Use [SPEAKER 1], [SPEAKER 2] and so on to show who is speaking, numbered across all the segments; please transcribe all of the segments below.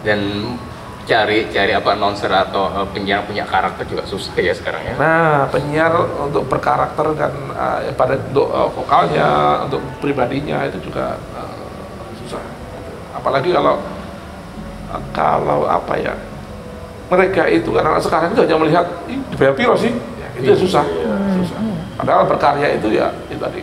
[SPEAKER 1] Dan cari apa announcer atau penyiar punya karakter juga susah ya sekarang ya.
[SPEAKER 2] Nah, penyiar untuk berkarakter dan pada untuk vokalnya, untuk pribadinya itu juga susah. Apalagi kalau apa ya, mereka itu karena sekarang itu hanya melihat dibayar piro sih, ya, itu susah. Susah. Padahal berkarya itu ya itu tadi.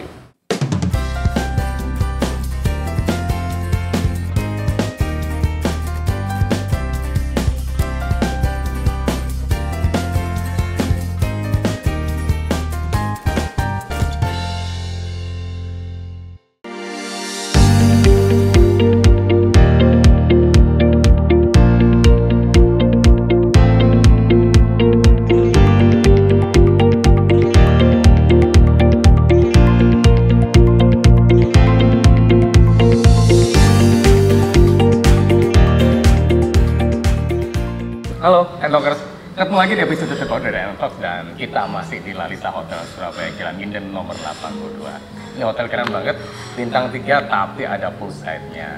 [SPEAKER 1] Halo, Entokers. Ketemu lagi di episode terbaru dari Entok dan kita masih di Lalita Hotel Surabaya, Jalan Nginden nomor 82. Ini hotel keren banget, bintang 3 tapi ada poolside-nya.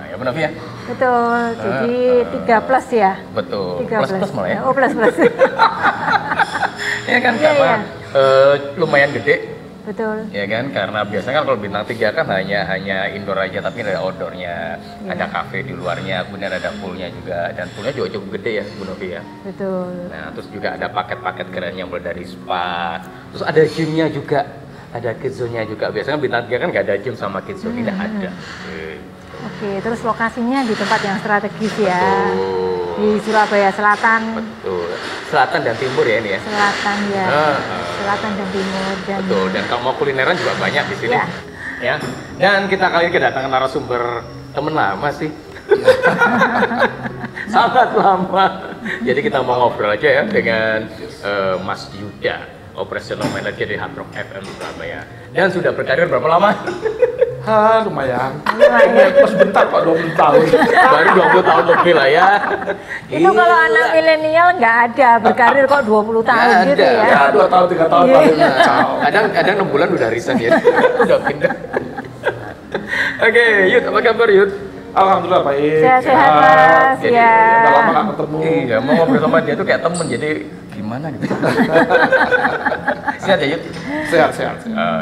[SPEAKER 1] Ya benar ya?
[SPEAKER 3] Betul, jadi 3+ ya?
[SPEAKER 1] Betul,
[SPEAKER 3] 3+.
[SPEAKER 1] plus malah ya?
[SPEAKER 3] Oh, plus.
[SPEAKER 1] Ya kan,
[SPEAKER 3] Iya,
[SPEAKER 1] karena
[SPEAKER 3] iya.
[SPEAKER 1] lumayan gede.
[SPEAKER 3] Betul.
[SPEAKER 1] Ya kan, karena biasanya kan kalau bintang 3 kan hanya indoor aja, tapi ada outdoornya,
[SPEAKER 3] Ya.
[SPEAKER 1] ada cafe di luarnya, kemudian ada poolnya juga, dan poolnya juga cukup gede ya, Bu Novi ya.
[SPEAKER 3] Betul.
[SPEAKER 1] Nah, terus juga ada paket-paket keren yang mulai dari spa, terus ada gymnya juga, ada kids zone-nya juga. Biasanya bintang 3 kan nggak ada gym sama kids zone, ini ada.
[SPEAKER 3] Oke, terus lokasinya di tempat yang strategis ya.
[SPEAKER 1] Betul.
[SPEAKER 3] Di Surabaya Selatan.
[SPEAKER 1] Betul. Selatan dan timur ya ini ya.
[SPEAKER 3] Selatan ya. Selatan dan timur dan
[SPEAKER 1] Betul. Dan kalau mau kulineran juga banyak di sini.
[SPEAKER 3] Ya.
[SPEAKER 1] Ya. Dan kita kali ini kedatangan narasumber temen lama sih. Sangat lama. Jadi kita mau ngobrol aja ya dengan Mas Yuda, Operational Manager di Hard Rock FM Surabaya. Dan sudah berkarir berapa lama?
[SPEAKER 2] Lumayan. Pas bentar Pak, 20 tahun.
[SPEAKER 1] Baru 20 tahun lebih lah ya.
[SPEAKER 3] itu kalau anak milenial nggak ada berkarir kok 20 tahun
[SPEAKER 1] Nggak
[SPEAKER 3] gitu
[SPEAKER 1] ada.
[SPEAKER 3] ya.
[SPEAKER 2] Ya, 2 tahun, 3 tahun
[SPEAKER 3] Iya.
[SPEAKER 2] paling ciao.
[SPEAKER 1] Kadang 6 bulan udah resign ya. Udah pindah. Oke, Yud, apa kabar Yud?
[SPEAKER 2] Alhamdulillah baik.
[SPEAKER 3] Sehat-sehat Mas,
[SPEAKER 1] Jadi,
[SPEAKER 3] ya.
[SPEAKER 2] Udah lama nggak ketemu.
[SPEAKER 1] Iya, mau ngobrol sama dia tuh kayak temen, jadi gimana gitu. Sehat ya Yud?
[SPEAKER 2] Sehat.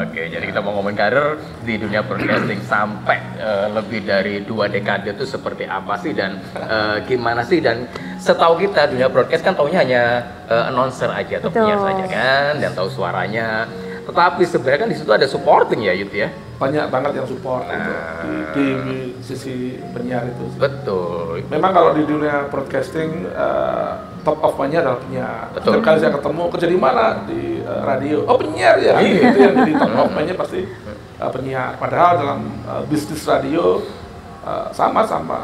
[SPEAKER 1] Oke, jadi kita mau ngomongin karir di dunia broadcasting sampai lebih dari 2 dekade itu seperti apa sih dan gimana sih, dan setahu kita dunia broadcast kan taunya hanya announcer aja atau penyiar
[SPEAKER 3] Betul.
[SPEAKER 1] saja kan, dan tahu suaranya. Tetapi sebenarnya kan di situ ada supporting ya Yud ya.
[SPEAKER 2] Banyak banget yang support untuk di sisi penyiar itu.
[SPEAKER 1] Betul.
[SPEAKER 2] Memang kalau di dunia broadcasting top of mind-nya adalah penyiar.
[SPEAKER 1] Betul.
[SPEAKER 2] Setiap kali saya ketemu kerja di mana di radio, oh penyiar ya.
[SPEAKER 1] Iya.
[SPEAKER 2] Itu yang jadi top of mind-nya pasti penyiar. Padahal dalam bisnis radio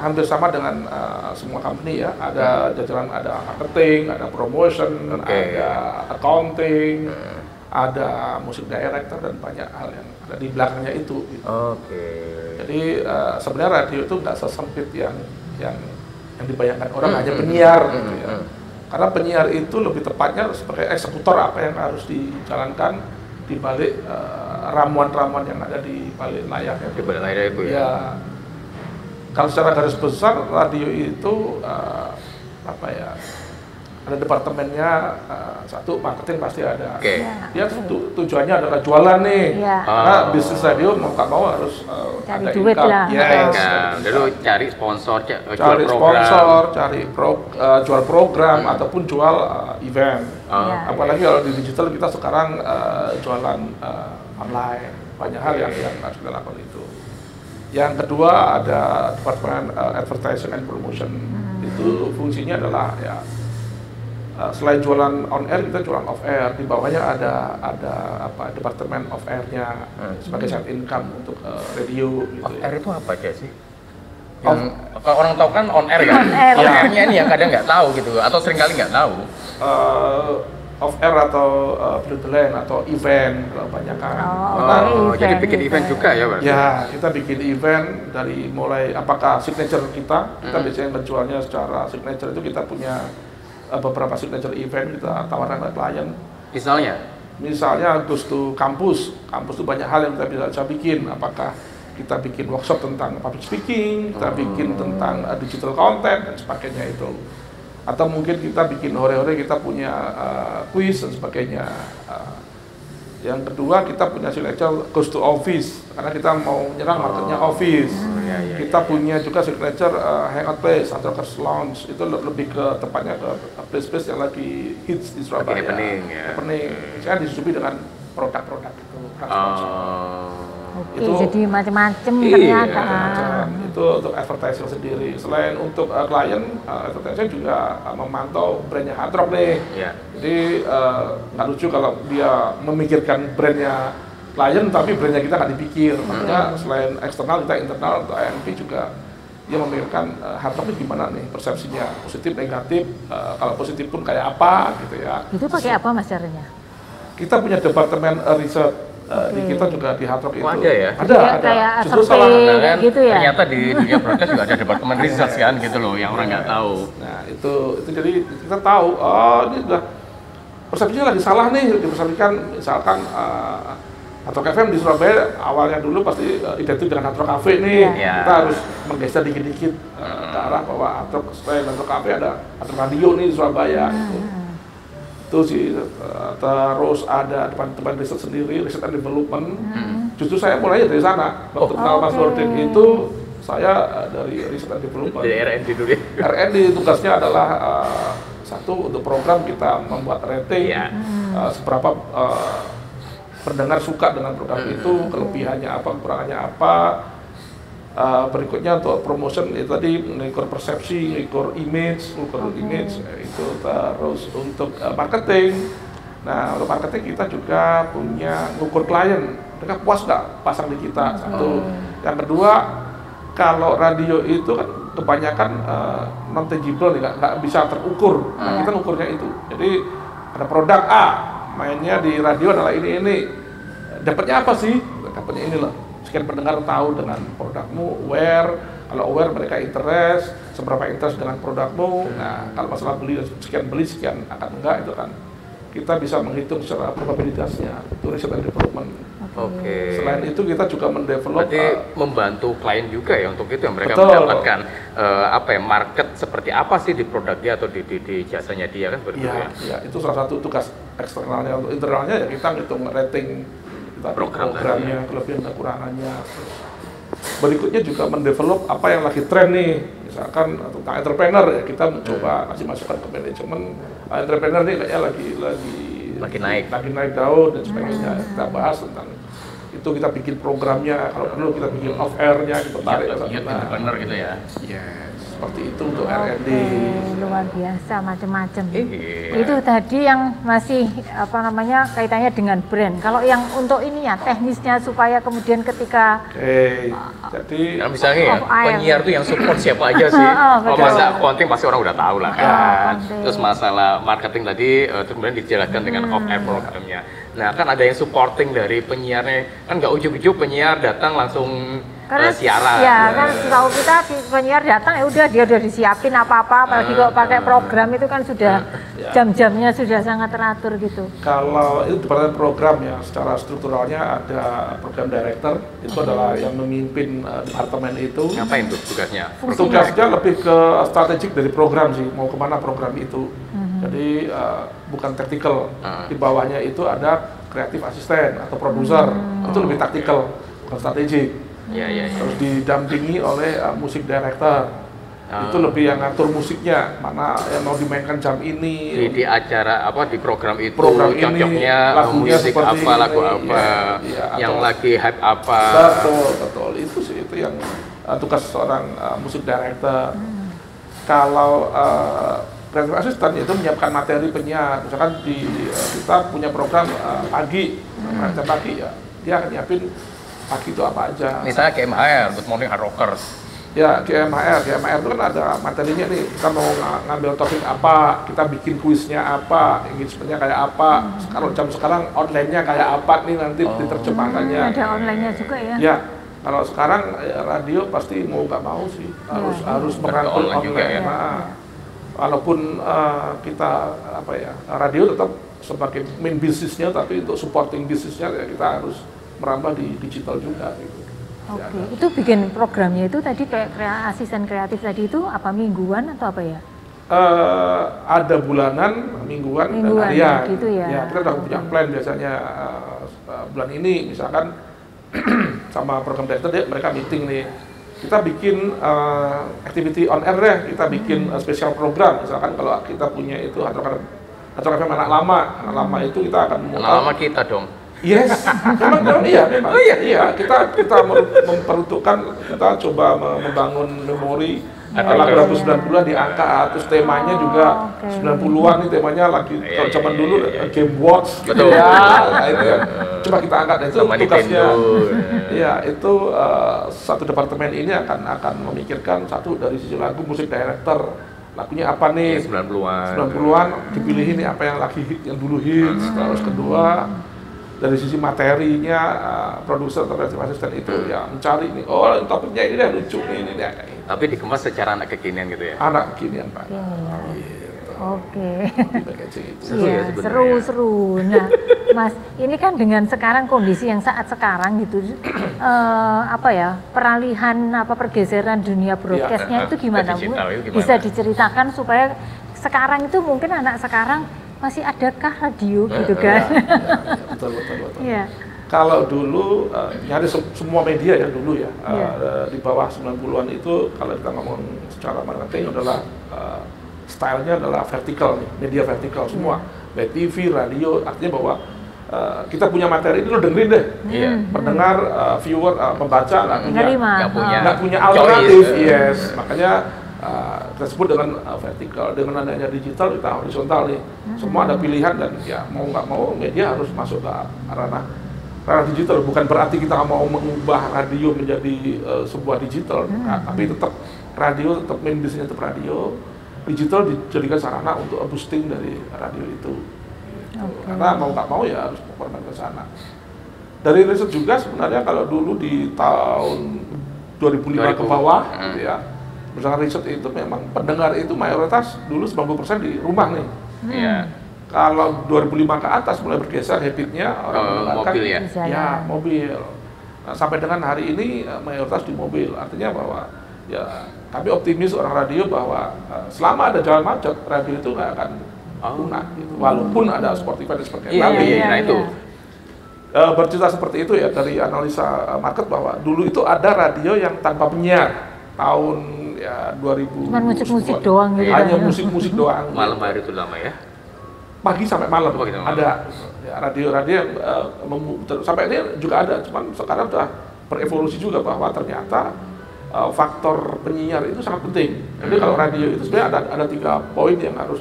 [SPEAKER 2] hampir sama dengan semua company ya. Ada jajaran, ada marketing, ada promotion,
[SPEAKER 1] Oke.
[SPEAKER 2] ada accounting, ada musik director dan banyak hal yang ada di belakangnya itu. Gitu.
[SPEAKER 1] Oke.
[SPEAKER 2] Jadi sebenarnya radio itu nggak sesempit yang dibayangkan orang hanya penyiar gitu ya. Karena penyiar itu lebih tepatnya sebagai eksekutor apa yang harus dijalankan di balik ramuan-ramuan yang ada di balik layar.
[SPEAKER 1] Di balik layar itu ya.
[SPEAKER 2] Ya, kalau secara garis besar radio itu apa ya? Ada departemennya, satu marketing pasti ada.
[SPEAKER 1] Oke.
[SPEAKER 2] Dia tujuannya adalah jualan nih.
[SPEAKER 3] Iya.
[SPEAKER 2] Karena bisnis radio mau nggak mau harus
[SPEAKER 3] Cari
[SPEAKER 2] ada
[SPEAKER 3] duit
[SPEAKER 2] income.
[SPEAKER 3] lah.
[SPEAKER 2] Yes.
[SPEAKER 1] Dulu cari sponsor,
[SPEAKER 2] Cari
[SPEAKER 1] jual program.
[SPEAKER 2] sponsor, cari jual program ataupun jual event.
[SPEAKER 3] Iya.
[SPEAKER 2] Apalagi kalau di digital kita sekarang jualan online, banyak hal yang harus kita lakukan itu. Yang kedua ada departemen advertising and promotion. Itu fungsinya adalah ya selain jualan on air, kita jualan off air. Di bawahnya ada apa departemen off airnya sebagai side income untuk radio gitu.
[SPEAKER 1] Off
[SPEAKER 2] ya.
[SPEAKER 1] air itu apa aja sih? Yang kalau orang tahu kan on air kan?
[SPEAKER 3] On air.
[SPEAKER 1] On airnya ini yang kadang nggak tahu gitu, atau seringkali nggak tahu.
[SPEAKER 2] Off air atau beli-belian atau event kebanyakan.
[SPEAKER 1] Jadi bikin event juga ya berarti?
[SPEAKER 2] Ya, kita bikin event dari mulai apakah signature kita biasanya menjualnya secara signature itu kita punya beberapa signature event kita tawarkan ke klien.
[SPEAKER 1] Misalnya?
[SPEAKER 2] Misalnya Ghost to Campus itu banyak hal yang kita bisa bikin. Apakah kita bikin workshop tentang public speaking, kita bikin tentang digital content dan sebagainya itu. Atau mungkin kita bikin hore-hore, kita punya quiz dan sebagainya. Yang kedua, kita punya signature goes to office, karena kita mau menyerang marketnya office. Kita punya juga signature hangout place atau ke lounge, itu lebih ke tempatnya ke place-place yang lagi hits di Surabaya. Happening. Saya disusupi dengan produk-produk itu.
[SPEAKER 3] Oke, jadi macam-macam ternyata.
[SPEAKER 2] Itu untuk advertising sendiri. Selain untuk klien, advertising juga memantau brandnya Hard Rock nih. Jadi nggak lucu kalau dia memikirkan brandnya klien, tapi brandnya kita nggak dipikir. Makanya selain eksternal, kita internal untuk ANP juga dia memikirkan Hard Rock ini gimana nih persepsinya, positif, negatif. Kalau positif pun kayak apa gitu ya.
[SPEAKER 3] Itu pakai apa mas caranya?
[SPEAKER 2] Kita punya departemen riset. Di kita juga di Hard Rock itu
[SPEAKER 1] ada ya?
[SPEAKER 3] Ada. Kayak
[SPEAKER 2] justru salah
[SPEAKER 1] kan,
[SPEAKER 3] gitu ya?
[SPEAKER 1] Ternyata di dunia broadcast juga ada departemen research kan gitu loh, yang orang nggak tahu.
[SPEAKER 2] Nah itu jadi kita tahu, oh ini udah persepsinya lagi salah nih, dipersepsikan misalkan Hard Rock FM di Surabaya awalnya dulu pasti identik dengan Hard Rock Cafe nih. Kita harus menggeser dikit-dikit ke arah bahwa Hard Rock selain Hard Rock Cafe ada Hard Rock Radio nih di Surabaya. Itu sih, terus ada departemen riset sendiri, riset and development. Justru saya mulai dari sana. Waktu kenal Mas Nurdin itu saya dari riset and development.
[SPEAKER 1] Dari R&D dulu ya.
[SPEAKER 2] R&D tugasnya adalah satu untuk program kita membuat rating, seberapa pendengar suka dengan program itu, kelebihannya apa, kekurangannya apa. Berikutnya untuk promotion itu tadi mengukur persepsi, mengukur image itu. Terus untuk marketing, nah untuk marketing kita juga punya mengukur klien, mereka puas nggak pasang di kita, satu. Yang kedua, kalau radio itu kan kebanyakan non tangible, nggak bisa terukur. Nah kita mengukurnya itu. Jadi ada produk A, mainnya di radio adalah ini, dapatnya apa sih? Dapatnya ini loh. Sekian pendengar tahu dengan produkmu, kalau aware mereka interest, seberapa interest dengan produkmu. Nah, kalau masalah beli, sekian akan enggak, itu kan kita bisa menghitung secara probabilitasnya, itu riset and development. Selain itu kita juga mendevelop.
[SPEAKER 1] Berarti membantu klien juga ya untuk itu, yang mereka mendapatkan market seperti apa sih di produk dia atau di jasanya dia kan seperti itu ya.
[SPEAKER 2] Iya, itu salah satu tugas eksternalnya. Untuk internalnya ya kita ngitung rating programnya, kelebihan kekurangannya. Berikutnya juga mendevelop apa yang lagi tren nih, misalkan tentang entrepreneur ya, kita mencoba kasih masukan ke manajemen. Entrepreneur nih kayaknya lagi naik daun dan sebagainya. Kita bahas tentang itu, kita bikin programnya, kalau perlu kita bikin off airnya, kita tarik ke sana.
[SPEAKER 1] Bener gitu ya.
[SPEAKER 2] Seperti itu untuk R&D.
[SPEAKER 3] Luar biasa, macam-macam. Itu tadi yang masih kaitannya dengan brand. Kalau yang untuk ini ya teknisnya supaya kemudian ketika
[SPEAKER 2] jadi
[SPEAKER 1] misalnya penyiar tuh yang support siapa aja sih. Kalau masalah konten pasti orang udah tahu lah kan. Terus masalah marketing tadi kemudian dijelaskan dengan off air programnya. Nah kan ada yang supporting dari penyiarnya, kan nggak ujuk-ujuk penyiar datang langsung siaran.
[SPEAKER 3] Ya kan setahu kita penyiar datang ya udah dia udah disiapin apa-apa, apalagi kalau pakai program itu kan sudah jam-jamnya sudah sangat teratur gitu.
[SPEAKER 2] Kalau itu departemen program ya, secara strukturalnya ada program director, itu adalah yang memimpin departemen itu.
[SPEAKER 1] Ngapain tuh tugasnya?
[SPEAKER 2] Tugasnya lebih ke strategik dari program sih, mau kemana program itu. Jadi bukan taktikal. Di bawahnya itu ada kreatif asisten atau produser, itu lebih taktikal, bukan strategik. Terus didampingi oleh musik director. Itu lebih yang ngatur musiknya, mana yang mau dimainkan jam ini.
[SPEAKER 1] Di acara di program itu cocoknya musik apa, lagu apa, yang lagi hype apa.
[SPEAKER 2] Betul. Itu sih itu yang tugas seorang musik director. Kalau kreatif asisten itu menyiapkan materi penyiar. Misalkan kita punya program pagi ya, dia akan nyiapin pagi itu apa aja.
[SPEAKER 1] Misalnya GMHR, Good Morning Hard Rockers.
[SPEAKER 2] Ya, GMHR itu kan ada materinya nih, kita mau ngambil topik apa, kita bikin kuisnya apa, engagementnya kayak apa. Kalau jam sekarang online-nya kayak apa nih nanti diterjemahkannya.
[SPEAKER 3] Ada online-nya juga ya?
[SPEAKER 2] Ya, kalau sekarang radio pasti mau nggak mau sih, harus merangkul online juga ya. Walaupun kita radio tetap sebagai main bisnisnya, tapi untuk supporting bisnisnya ya kita harus merambah di digital juga gitu.
[SPEAKER 3] Oke, itu bikin programnya itu tadi kayak asisten kreatif tadi itu apa mingguan atau apa ya?
[SPEAKER 2] Ada bulanan, mingguan dan harian.
[SPEAKER 3] Gitu ya.
[SPEAKER 2] Ya, kita udah punya plan biasanya bulan ini misalkan sama program director mereka meeting nih. Kita bikin activity on air deh, kita bikin spesial program. Misalkan kalau kita punya itu Hard Rock FM anak lama itu kita akan
[SPEAKER 1] anak lama kita dong.
[SPEAKER 2] Yes, memang memang. Oh iya, kita memperuntukkan, kita coba membangun memori lagu-lagu 90-an diangkat, terus temanya juga 90-an nih, temanya lagi kalau zaman dulu Game Watch gitu ya. Nah, itu ya. Coba kita angkat, itu tugasnya. Iya, itu satu departemen ini akan memikirkan satu dari sisi lagu, musik director. Lagunya apa nih? 90-an dipilih ini apa yang lagi yang dulu hits. Terus kedua dari sisi materinya produser atau kreatif asisten itu ya mencari nih, oh topiknya ini deh lucu nih, ini deh.
[SPEAKER 1] Tapi dikemas secara anak kekinian gitu ya?
[SPEAKER 2] Anak kekinian Pak.
[SPEAKER 3] Gitu. Oke.
[SPEAKER 1] Iya,
[SPEAKER 3] seru. Nah, Mas, ini kan dengan sekarang kondisi yang saat sekarang gitu, peralihan pergeseran dunia broadcastnya itu gimana Bu? Bisa diceritakan supaya sekarang itu mungkin anak sekarang masih adakah radio gitu kan?
[SPEAKER 2] Betul.
[SPEAKER 3] Iya.
[SPEAKER 2] Kalau dulu nyaris semua media ya dulu ya di bawah 90-an itu kalau kita ngomong secara marketing adalah stylenya adalah vertikal nih, media vertikal semua, baik TV, radio, artinya bahwa kita punya materi itu lo dengerin deh, pendengar, viewer, pembaca nggak punya alternatif, yes, makanya kita sebut dengan vertikal. Dengan adanya digital kita horizontal nih, semua ada pilihan dan ya mau nggak mau media harus masuk ke ranah digital. Bukan berarti kita mau mengubah radio menjadi sebuah digital, tapi tetap radio, tetap main bisnisnya tetap radio, digital dijadikan sarana untuk boosting dari radio itu. Karena mau nggak mau ya harus berkorban ke sana. Dari riset juga sebenarnya kalau dulu di tahun 2005 ke bawah gitu ya, berdasarkan riset itu memang pendengar itu mayoritas dulu 90% di rumah nih. Kalau 2005 ke atas mulai bergeser habitnya orang menggunakan mobil. Nah, sampai dengan hari ini mayoritas di mobil. Artinya bahwa ya kami optimis orang radio bahwa selama ada jalan macet, radio itu nggak akan punah. Gitu. Walaupun ada Spotify dan sebagainya.
[SPEAKER 1] Nah itu.
[SPEAKER 2] Bercerita seperti itu ya dari analisa market bahwa dulu itu ada radio yang tanpa penyiar tahun ya 2000.
[SPEAKER 3] Cuman musik-musik doang gitu.
[SPEAKER 2] Hanya musik-musik doang.
[SPEAKER 1] Malam hari itu lama ya?
[SPEAKER 2] Pagi sampai malam ada ya, radio-radio yang sampai ini juga ada, cuman sekarang sudah berevolusi juga bahwa ternyata faktor penyiar itu sangat penting. Jadi kalau radio itu sebenarnya ada 3 poin yang harus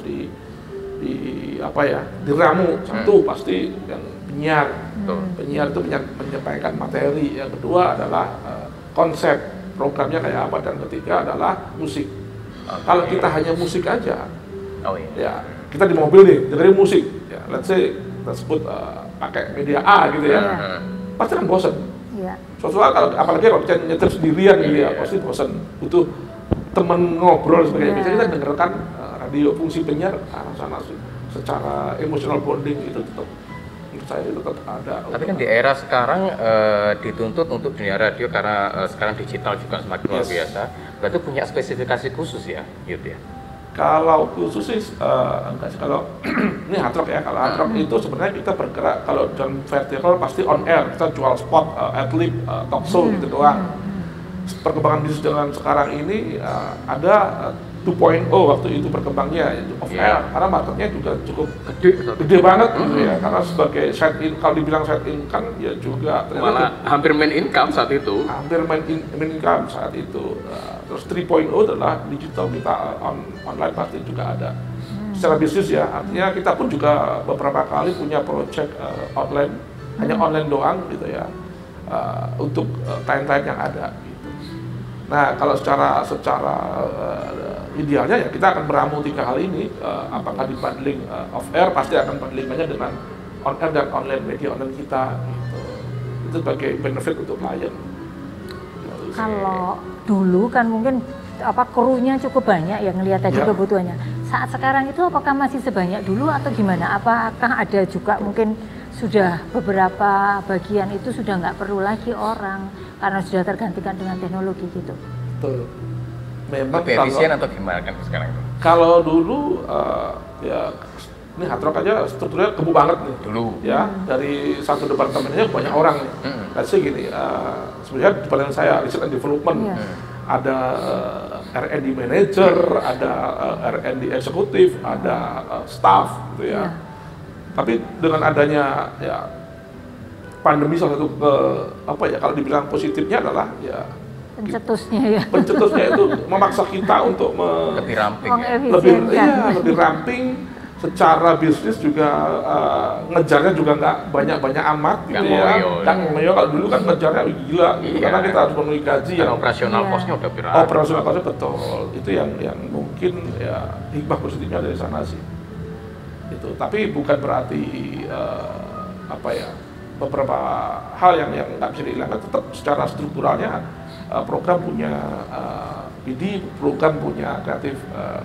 [SPEAKER 2] diramu. Satu pasti yang penyiar. Penyiar itu menyampaikan materi. Yang kedua adalah konsep programnya kayak apa, dan ketiga adalah musik. Kalau kita hanya musik aja, ya kita di mobil nih dengerin musik, ya let's say kita sebut pakai media A gitu ya, pasti kan bosan. Soalnya kalau apalagi kalau kita nyetir sendirian gitu ya, pasti bosan, butuh temen ngobrol sebagainya. Biasanya kita dengarkan radio. Fungsi penyiar arah sana sih, secara emotional bonding itu tetap saya itu tetap ada.
[SPEAKER 1] Tapi kan di era sekarang dituntut untuk dunia radio karena sekarang digital juga semakin luar biasa. Berarti punya spesifikasi khusus ya, Yud ya?
[SPEAKER 2] Kalau khusus sih enggak sih. Kalau ini Hard Rock ya, kalau Hard Rock itu sebenarnya kita bergerak kalau dalam vertikal pasti on air, kita jual spot, adlib, talk show gitu doang. Perkembangan bisnis dengan sekarang ini ada 2.0 waktu itu berkembangnya itu off air, karena marketnya juga cukup gede banget gitu ya, karena sebagai side in, kalau dibilang side in kan ya juga
[SPEAKER 1] malah hampir main income saat itu.
[SPEAKER 2] Main income saat itu. Terus 3.0 adalah digital, kita online pasti juga ada. Secara bisnis ya, artinya kita pun juga beberapa kali punya project online, hanya online doang gitu ya, untuk time-time yang ada gitu. Nah, kalau secara idealnya ya kita akan meramu 3 hal ini, apakah dibundling off air, pasti akan bundlingannya dengan on air dan online media online kita gitu. Itu sebagai benefit untuk klien.
[SPEAKER 3] Kalau dulu kan mungkin krunya cukup banyak yang ngelihat tadi
[SPEAKER 2] Ya.
[SPEAKER 3] kebutuhannya. Saat sekarang itu apakah masih sebanyak dulu atau gimana? Apakah ada juga mungkin sudah beberapa bagian itu sudah nggak perlu lagi orang karena sudah tergantikan dengan teknologi gitu?
[SPEAKER 2] Betul. Memang
[SPEAKER 1] Lebih efisien atau gimana kan sekarang itu?
[SPEAKER 2] kalau dulu ya ini Hard Rock aja strukturnya gemuk banget nih.
[SPEAKER 1] Dulu.
[SPEAKER 2] Ya, dari satu departemennya banyak orang nih. Let's say gini, sebenarnya departemen saya Research and Development,
[SPEAKER 3] Iya.
[SPEAKER 2] ada R&D Manager, ada R&D Eksekutif, ada staff gitu ya.
[SPEAKER 3] Iya.
[SPEAKER 2] Tapi dengan adanya ya pandemi, salah satu kalau dibilang positifnya adalah ya
[SPEAKER 3] Pencetusnya ya.
[SPEAKER 2] pencetusnya itu memaksa kita untuk
[SPEAKER 1] Lebih ramping ya.
[SPEAKER 2] lebih ramping. Secara bisnis juga ngejarnya juga nggak banyak-banyak amat gitu
[SPEAKER 1] Nggak
[SPEAKER 2] ya.
[SPEAKER 1] ngoyo.
[SPEAKER 2] Nggak ngoyo, kalau dulu kan ngejarnya gila gitu,
[SPEAKER 1] Iya.
[SPEAKER 2] karena kita harus memenuhi gaji
[SPEAKER 1] Dan
[SPEAKER 2] yang
[SPEAKER 1] operasional
[SPEAKER 3] Iya.
[SPEAKER 1] cost-nya udah berat.
[SPEAKER 2] operasional cost-nya betul. Itu yang mungkin ya hikmah positifnya dari sana sih. Itu. Tapi bukan berarti beberapa hal yang nggak bisa dihilangkan. Tetap secara strukturalnya program punya PD, program punya kreatif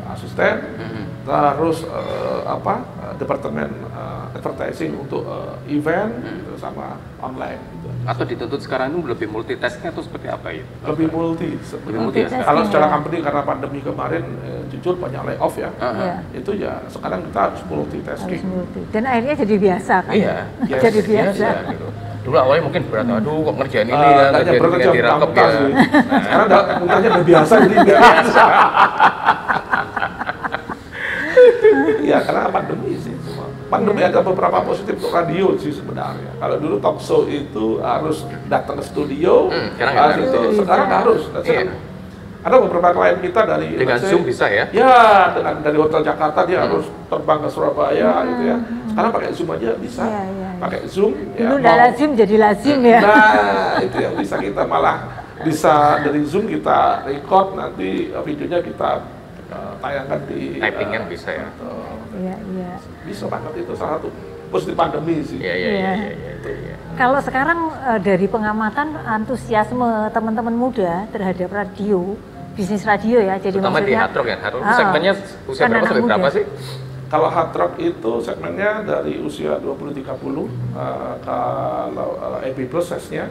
[SPEAKER 2] asisten, terus departemen advertising untuk event gitu, sama online gitu.
[SPEAKER 4] Atau dituntut sekarang itu lebih multitasking atau seperti apa ya?
[SPEAKER 2] Lebih multi
[SPEAKER 4] multi
[SPEAKER 2] sebenarnya.
[SPEAKER 3] ya?
[SPEAKER 2] Kalau secara
[SPEAKER 3] Ya.
[SPEAKER 2] company karena pandemi kemarin jujur banyak layoff ya.
[SPEAKER 3] Iya.
[SPEAKER 2] Itu ya sekarang kita harus multitasking.
[SPEAKER 3] Harus multi. Dan akhirnya jadi biasa kan?
[SPEAKER 1] Iya.
[SPEAKER 3] Jadi biasa.
[SPEAKER 1] Gitu. Dulu awalnya mungkin berat, aduh kok ngerjain ini ya,
[SPEAKER 2] Kayaknya
[SPEAKER 1] ngerjain
[SPEAKER 2] berat
[SPEAKER 1] ini
[SPEAKER 2] aja
[SPEAKER 1] dirangkep
[SPEAKER 2] muntah
[SPEAKER 1] ya.
[SPEAKER 2] sih. Sekarang muntahnya udah biasa jadi biasa. Ya karena pandemi sih semua. Pandemi ada beberapa positif untuk radio sih sebenarnya. Kalau dulu talk show itu harus datang ke studio,
[SPEAKER 1] Sekarang nggak harus.
[SPEAKER 2] sekarang nggak harus.
[SPEAKER 1] Iya.
[SPEAKER 2] Ada beberapa klien kita dari
[SPEAKER 1] Dengan
[SPEAKER 2] let's say,
[SPEAKER 1] Zoom bisa ya?
[SPEAKER 2] Ya, dari Hotel Jakarta dia harus terbang ke Surabaya gitu ya. Sekarang pakai Zoom aja bisa.
[SPEAKER 3] Iya, iya, iya.
[SPEAKER 2] Pakai Zoom
[SPEAKER 3] Dulu udah lazim jadi lazim ya.
[SPEAKER 2] Nah, itu yang bisa kita malah bisa dari Zoom kita record, nanti videonya kita tayangkan di
[SPEAKER 1] Typing-nya bisa ya?
[SPEAKER 3] Iya, iya.
[SPEAKER 2] Bisa banget, itu salah satu positif pandemi sih.
[SPEAKER 1] Iya.
[SPEAKER 3] Iya. Kalau sekarang dari pengamatan antusiasme teman-teman muda terhadap radio, bisnis radio ya, jadi
[SPEAKER 1] Terutama di
[SPEAKER 3] maksudnya
[SPEAKER 1] Hard Rock ya. Hard Rock segmennya usia berapa
[SPEAKER 3] anak
[SPEAKER 1] sampai berapa
[SPEAKER 3] muda.
[SPEAKER 1] sih?
[SPEAKER 2] Kalau Hard Rock itu segmennya dari usia 20-30, kalau AB Plus size-nya,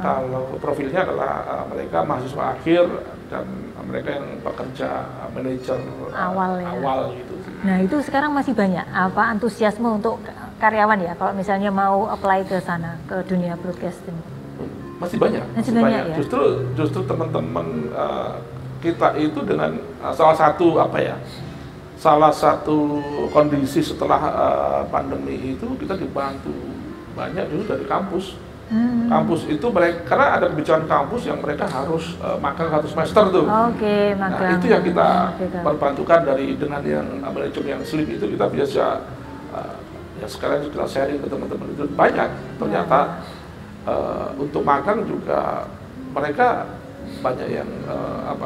[SPEAKER 2] kalau profilnya adalah mereka mahasiswa akhir dan mereka yang pekerja manajer
[SPEAKER 3] Awal ya.
[SPEAKER 2] awal gitu.
[SPEAKER 3] Nah itu sekarang masih banyak apa antusiasme untuk karyawan ya, kalau misalnya mau apply ke sana, ke dunia broadcasting.
[SPEAKER 2] Masih banyak,
[SPEAKER 3] Masih banyak ya?
[SPEAKER 2] Justru teman-teman kita itu dengan salah satu kondisi setelah pandemi itu kita dibantu banyak justru dari kampus. Kampus itu mereka, karena ada kebijakan kampus yang mereka harus magang 1 semester tuh.
[SPEAKER 3] Oke,
[SPEAKER 2] Nah,
[SPEAKER 3] magang.
[SPEAKER 2] itu yang kita
[SPEAKER 3] Oke.
[SPEAKER 2] perbantukan dengan yang manajemen yang slim itu, kita biasa ya sekarang kita sharing ke teman-teman itu banyak. Ternyata untuk magang juga mereka banyak yang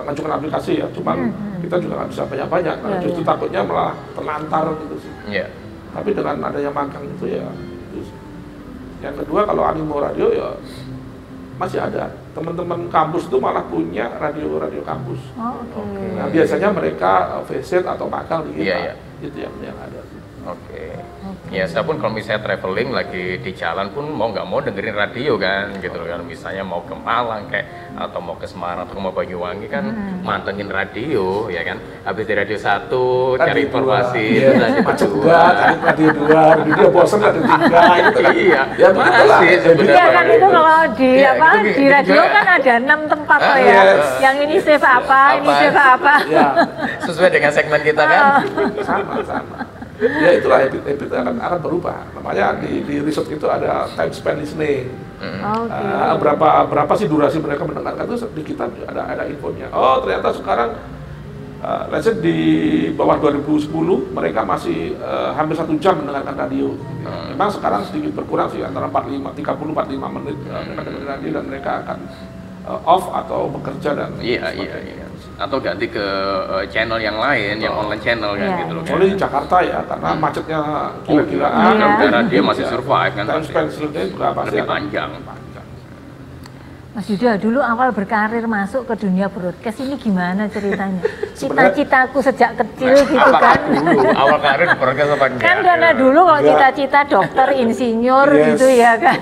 [SPEAKER 2] ngajukan aplikasi ya, cuman kita juga nggak bisa banyak-banyak. Nah, justru takutnya malah terlantar gitu sih.
[SPEAKER 1] Iya.
[SPEAKER 2] Tapi dengan adanya magang itu ya. Yang kedua, kalau animo radio ya masih ada. Teman-teman kampus itu malah punya radio kampus.
[SPEAKER 3] Oh, oke.
[SPEAKER 2] Nah, biasanya mereka visit atau magang di kita.
[SPEAKER 1] Iya.
[SPEAKER 2] Itu yang ada.
[SPEAKER 1] Oke. Ya, saya pun kalau misalnya traveling lagi di jalan pun mau nggak mau dengerin radio kan, gitu loh kan. Misalnya mau ke Malang kayak atau mau ke Semarang atau mau Banyuwangi kan mantengin radio, ya kan. Habis di radio 1 cari informasi, radio
[SPEAKER 2] macet
[SPEAKER 1] 2.
[SPEAKER 2] juga, radio 2, radio bosan radio 3 gitu kan.
[SPEAKER 1] Iya,
[SPEAKER 2] Ya begitulah.
[SPEAKER 1] masih sebenarnya.
[SPEAKER 3] Iya kan itu kalau di
[SPEAKER 1] Iya,
[SPEAKER 3] apa
[SPEAKER 1] itu
[SPEAKER 3] di radio
[SPEAKER 1] juga.
[SPEAKER 3] kan ada 6 tempat
[SPEAKER 1] Ah,
[SPEAKER 3] loh ya.
[SPEAKER 2] yes.
[SPEAKER 3] Yang ini save apa, ini
[SPEAKER 1] Apa?
[SPEAKER 3] save apa.
[SPEAKER 2] Ya,
[SPEAKER 1] Sesuai dengan segmen kita kan.
[SPEAKER 2] sama. Ya itulah habit akan berubah. Namanya di riset itu ada time spent listening.
[SPEAKER 3] Oke.
[SPEAKER 2] Berapa sih durasi mereka mendengarkan itu di kita ada infonya. Oh ternyata sekarang let's say di bawah 2010 mereka masih hampir 1 jam mendengarkan radio. Memang sekarang sedikit berkurang sih, antara 30-45 menit mereka dengar radio dan mereka akan off atau bekerja dan
[SPEAKER 1] Iya. Atau ganti ke channel yang lain, yang online channel kan
[SPEAKER 3] Iya,
[SPEAKER 1] gitu loh.
[SPEAKER 2] Kecuali di Jakarta ya, karena macetnya gila-gilaan.
[SPEAKER 3] Iya.
[SPEAKER 1] Karena dia masih survive kan
[SPEAKER 2] Time
[SPEAKER 1] pasti.
[SPEAKER 2] spent listening juga pasti
[SPEAKER 1] Lebih
[SPEAKER 2] akan
[SPEAKER 1] panjang.
[SPEAKER 3] Mas Yuda, dulu awal berkarir masuk ke dunia broadcast ini gimana ceritanya? Cita-citaku sejak kecil gitu kan.
[SPEAKER 1] Dulu awal karir di broadcast apa enggak?
[SPEAKER 3] Kan karena dulu kalau cita-cita dokter, insinyur gitu ya kan.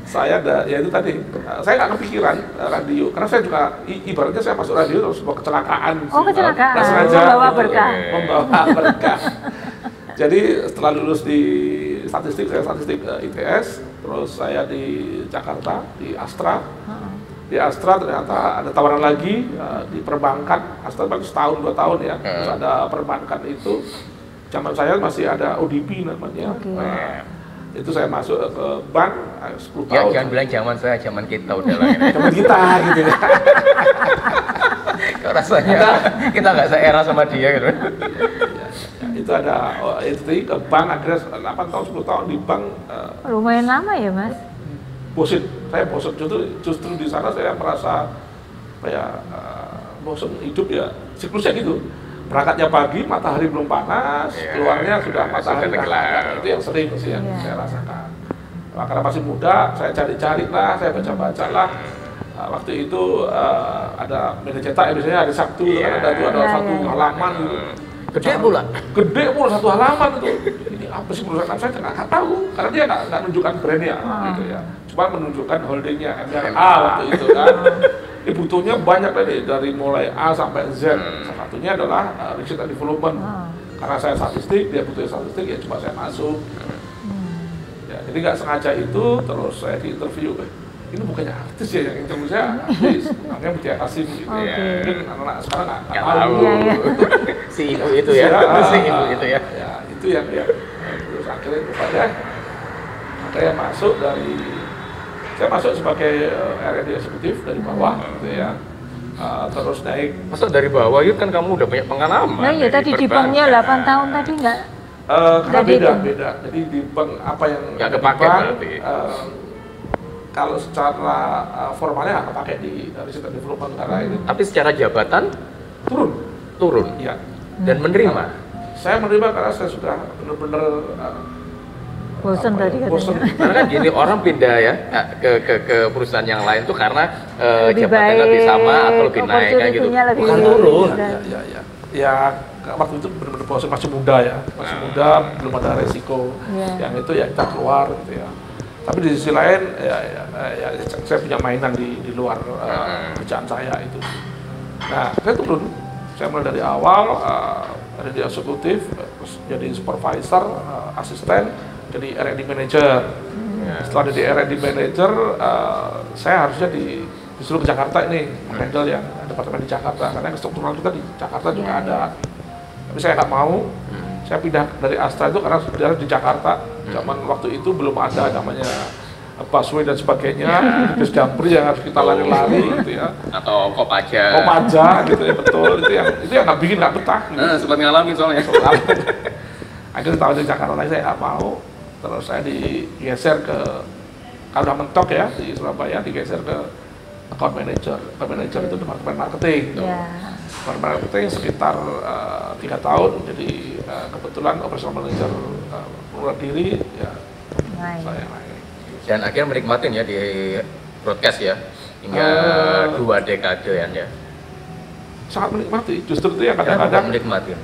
[SPEAKER 2] Saya ya itu tadi, saya nggak kepikiran radio, karena saya juga ibaratnya saya masuk radio terus sebuah kecelakaan.
[SPEAKER 3] Oh, kecelakaan,
[SPEAKER 2] Nggak sengaja
[SPEAKER 3] membawa
[SPEAKER 2] gitu.
[SPEAKER 3] berkah.
[SPEAKER 2] Membawa berkah. Jadi setelah lulus di statistik, saya statistik ITS, terus saya di Jakarta, di Astra. Di Astra ternyata ada tawaran lagi di perbankan. Astra baru setahun 2 tahun ya. Terus ada perbankan itu, zaman saya masih ada ODP namanya. Itu saya masuk ke bank 10
[SPEAKER 1] Ya,
[SPEAKER 2] tahun.
[SPEAKER 1] jangan bilang zaman saya, zaman kita udah lah. Ya.
[SPEAKER 2] Zaman kita gitu ya.
[SPEAKER 1] Kok rasanya kita nggak seera sama dia gitu.
[SPEAKER 2] Itu ada itu tadi ke bank, akhirnya 8 tahun 10 tahun di bank.
[SPEAKER 3] Lumayan lama ya Mas?
[SPEAKER 2] Bosen, saya bosen justru di sana saya merasa kayak bosen hidup ya, siklusnya gitu. Berangkatnya pagi, matahari belum panas, keluarnya sudah matahari tenggelam. Itu yang sering sih yang saya rasakan. Nah, karena masih muda, saya cari-cari lah, saya baca-baca lah. Waktu itu ada media cetak, biasanya hari Sabtu, kan ada satu halaman gitu.
[SPEAKER 1] Gede pula.
[SPEAKER 2] Gede pula satu halaman itu. Ini apa sih perusahaan saya nggak tahu, karena dia nggak menunjukkan brandnya gitu ya. Cuma menunjukkan holdingnya MRA waktu itu kan. Ini butuhnya banyak dari mulai A sampai Z. Salah satunya adalah research and development. Karena saya statistik, dia butuh statistik, ya coba saya masuk. Ya, jadi nggak sengaja itu, terus saya di interview. Ini bukannya artis ya yang interview saya, artis. Namanya Mutia Kasim gitu. Mungkin anak-anak sekarang nggak tahu.
[SPEAKER 1] Si ibu itu ya, si ibu itu ya.
[SPEAKER 2] Ya, itu yang terus akhirnya rupanya saya masuk saya masuk sebagai R&D eksekutif dari bawah gitu ya. Terus naik.
[SPEAKER 1] Masuk dari bawah itu kan kamu udah banyak pengalaman.
[SPEAKER 3] Nah iya tadi di banknya 8 tahun tadi nggak?
[SPEAKER 2] Karena beda. Jadi di bank apa yang
[SPEAKER 1] nggak
[SPEAKER 2] ada di
[SPEAKER 1] kepake
[SPEAKER 2] bank,
[SPEAKER 1] berarti.
[SPEAKER 2] kalau secara formalnya nggak kepake di research and development karena ini
[SPEAKER 1] Tapi secara jabatan turun
[SPEAKER 2] Iya.
[SPEAKER 1] dan menerima.
[SPEAKER 2] Saya menerima karena saya sudah benar-benar
[SPEAKER 3] Bosen tadi
[SPEAKER 2] bosen.
[SPEAKER 3] katanya.
[SPEAKER 1] Karena kan gini orang pindah ya ke perusahaan yang lain tuh karena
[SPEAKER 3] Lebih
[SPEAKER 1] jabatannya
[SPEAKER 3] baik,
[SPEAKER 1] lebih sama atau lebih naik kan gitu.
[SPEAKER 3] opportunity-nya lebih
[SPEAKER 1] Bukan
[SPEAKER 3] tinggi.
[SPEAKER 1] turun.
[SPEAKER 2] Ya, waktu itu benar-benar bosan, masih muda ya, muda, belum ada resiko. Yang itu ya kita keluar gitu ya. Tapi di sisi lain ya saya punya mainan di luar kerjaan saya itu. Nah, saya turun. Saya mulai dari awal dari eksekutif, terus jadi supervisor, asisten, jadi R&D manager. Setelah jadi R&D manager, saya harusnya disuruh ke Jakarta ini, handle yang departemen di Jakarta, karena struktural kita di Jakarta juga ada. Tapi saya nggak mau, saya pindah dari Astra itu karena sudah di Jakarta. Zaman waktu itu belum ada namanya busway dan sebagainya, bis dampri yang harus kita lari-lari gitu ya.
[SPEAKER 1] Atau Kopaja.
[SPEAKER 2] Kopaja gitu ya, betul. Itu yang nggak betah. Gitu.
[SPEAKER 1] Sempat ngalamin soalnya.
[SPEAKER 2] Akhirnya tahun di Jakarta lagi saya nggak mau. Terus saya digeser ke, kalau udah mentok ya di Surabaya, digeser ke account manager. Account manager itu departemen marketing. Departemen marketing sekitar 3 tahun. Jadi kebetulan operational manager mengundurkan diri, ya saya naik.
[SPEAKER 1] Dan akhirnya menikmatin ya di broadcast ya hingga 2 dekade ya.
[SPEAKER 2] Sangat menikmati. Justru itu yang kadang-kadang
[SPEAKER 1] menikmatin.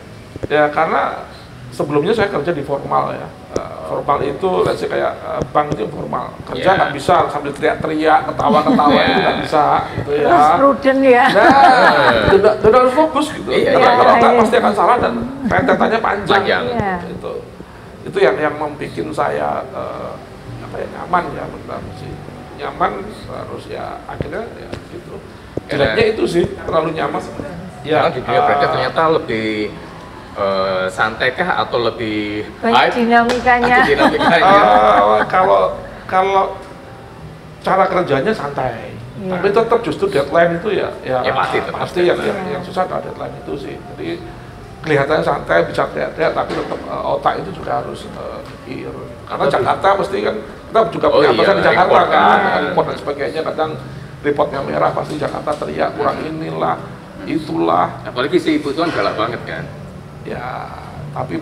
[SPEAKER 2] Ya karena sebelumnya saya kerja di formal ya. Formal itu let's say kayak bank itu formal. Kerja nggak bisa sambil teriak-teriak, ketawa-ketawa itu nggak bisa gitu ya.
[SPEAKER 3] Terus prudent ya.
[SPEAKER 2] Nah, tidak harus fokus gitu. Kalau nggak pasti akan salah dan rentetannya panjang. Itu yang membuat saya nyaman ya, benar sih. Nyaman terus ya akhirnya ya gitu. Jeleknya itu sih terlalu nyaman.
[SPEAKER 1] Ya, di dunia broadcast ternyata lebih santai kah atau lebih
[SPEAKER 3] banyak dinamikanya?
[SPEAKER 2] Kalau cara kerjanya santai, tapi tetap justru deadline itu ya pasti yang susah adalah deadline itu sih. Jadi kelihatannya santai, bisa teriak-teriak, tapi tetap otak itu juga harus pikir. Karena Jakarta pasti kan kita juga punya pesan di Jakarta kan, report dan sebagainya. Kadang reportnya merah pasti Jakarta teriak kurang inilah, itulah.
[SPEAKER 1] Apalagi si ibu itu kan galak banget kan.
[SPEAKER 2] Ya, tapi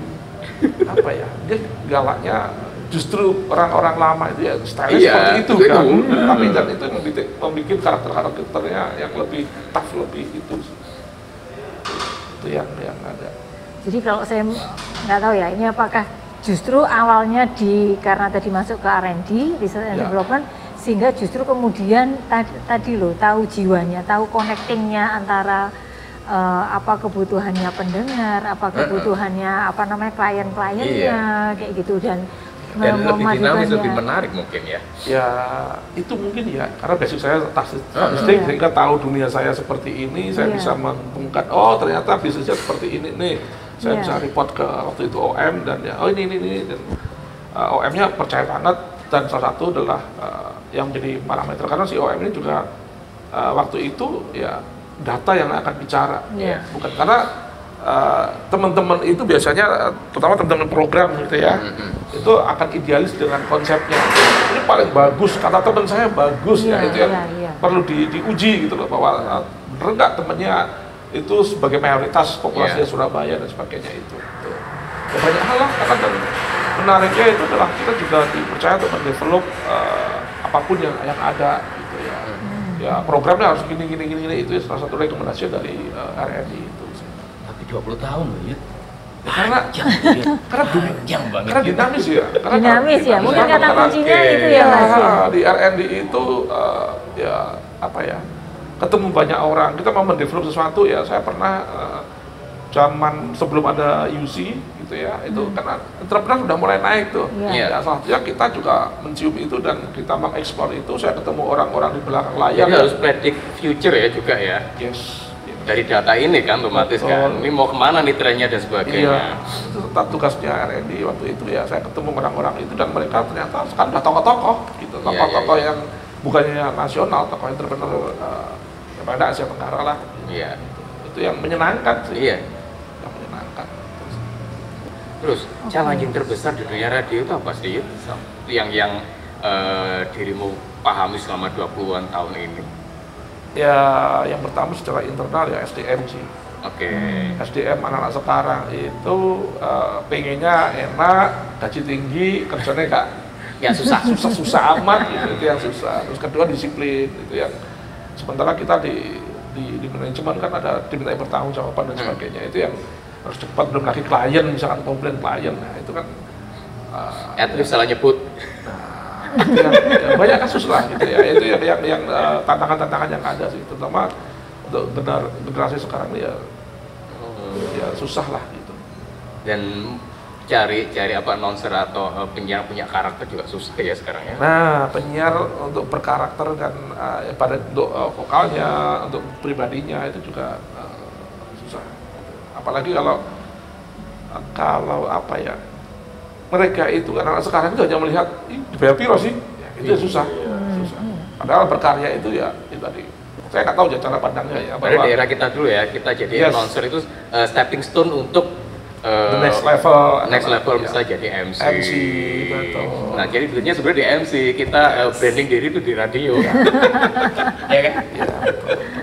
[SPEAKER 2] apa ya? Dia galaknya justru orang-orang lama itu ya stylenya
[SPEAKER 1] Iya,
[SPEAKER 2] seperti itu
[SPEAKER 1] itu.
[SPEAKER 2] kan. Tapi dan itu yang membuat karakternya yang lebih tough, lebih itu yang ada.
[SPEAKER 3] Jadi kalau saya nggak tahu ya, ini apakah justru awalnya karena tadi masuk ke R&D, Research and
[SPEAKER 2] Ya.
[SPEAKER 3] Development, sehingga justru kemudian tadi loh tahu jiwanya, tahu connectingnya antara apa kebutuhannya pendengar, apa kebutuhannya apa namanya klien-kliennya, kayak gitu dan
[SPEAKER 1] lebih dinamis,
[SPEAKER 3] memadukannya.
[SPEAKER 1] lebih menarik mungkin ya.
[SPEAKER 2] Ya itu mungkin ya, karena basic saya statistik, sehingga tahu dunia saya seperti ini, saya bisa membongkar, oh ternyata bisnisnya seperti ini nih. Saya bisa report ke waktu itu OM dan ya, oh ini dan OM-nya percaya banget, dan salah satu adalah yang menjadi parameter karena si OM ini juga waktu itu ya data yang akan bicara, bukan karena teman-teman itu biasanya, terutama teman-teman program gitu ya, itu akan idealis dengan konsepnya. Ini paling bagus, kata teman saya bagus, ya itu yang perlu diuji gitu loh, bahwa bener nggak temennya itu sebagai mayoritas populasi Surabaya dan sebagainya itu. Ya, banyak hal lah, karena menariknya itu adalah kita juga dipercaya untuk mendevelop apapun yang ada gitu ya. Ya programnya harus gini itu salah satu rekomendasi dari R&D itu.
[SPEAKER 1] Tapi 20 tahun loh ya.
[SPEAKER 2] Karena dinamis ya.
[SPEAKER 3] Dinamis ya, mungkin kata kuncinya itu ya Mas.
[SPEAKER 2] Di R&D itu ya apa ya, ketemu banyak orang, kita mau mendevelop sesuatu ya. Saya pernah zaman sebelum ada UC gitu ya, itu karena entrepreneur sudah mulai naik tuh. Ya, salah satunya kita juga mencium itu dan kita mengeksplor itu. Saya ketemu orang-orang di belakang layar.
[SPEAKER 1] Jadi harus predict future ya juga ya.
[SPEAKER 2] Yes.
[SPEAKER 1] Dari data ini kan otomatis kan, ini mau kemana nih trennya dan sebagainya.
[SPEAKER 2] Itu tetap tugasnya R&D waktu itu ya. Saya ketemu orang-orang itu dan mereka ternyata sekarang udah tokoh-tokoh gitu, tokoh-tokoh yang bukannya nasional, tokoh entrepreneur pada Asia Tenggara lah.
[SPEAKER 1] Iya.
[SPEAKER 2] Itu yang menyenangkan sih.
[SPEAKER 1] Iya.
[SPEAKER 2] Yang menyenangkan.
[SPEAKER 1] Terus challenge terbesar di dunia radio itu apa sih? Yang dirimu pahami selama 20-an tahun ini?
[SPEAKER 2] Ya, yang pertama secara internal ya SDM sih.
[SPEAKER 1] Oke.
[SPEAKER 2] SDM anak-anak sekarang itu pengennya enak, gaji tinggi, kerjanya nggak
[SPEAKER 1] Ya susah.
[SPEAKER 2] susah amat gitu, itu yang susah. Terus kedua disiplin, itu yang sementara kita di manajemen kan ada diminta pertanggungjawaban dan sebagainya, itu yang harus cepat. Belum lagi klien, misalkan komplain klien, nah itu kan
[SPEAKER 1] At least salah nyebut.
[SPEAKER 2] itu yang banyak kasus lah gitu ya. Itu yang tantangan-tantangan yang ada sih, terutama untuk generasi sekarang ini ya susah lah gitu.
[SPEAKER 1] Dan cari apa announcer atau penyiar punya karakter juga susah ya sekarang ya.
[SPEAKER 2] Nah, penyiar untuk berkarakter kan pada untuk vokalnya, untuk pribadinya itu juga susah. Apalagi kalau apa ya, mereka itu anak sekarang itu hanya melihat dibayar piro sih, ya, itu susah. Padahal berkarya itu ya itu tadi. Saya nggak tahu cara pandangnya ya.
[SPEAKER 1] Pada daerah kita dulu ya, kita jadi announcer itu stepping stone untuk
[SPEAKER 2] the next level
[SPEAKER 1] misalnya jadi MC.
[SPEAKER 2] betul.
[SPEAKER 1] Nah jadi duitnya sebenarnya di MC, kita branding diri itu di radio. Ya kan?
[SPEAKER 2] Ya,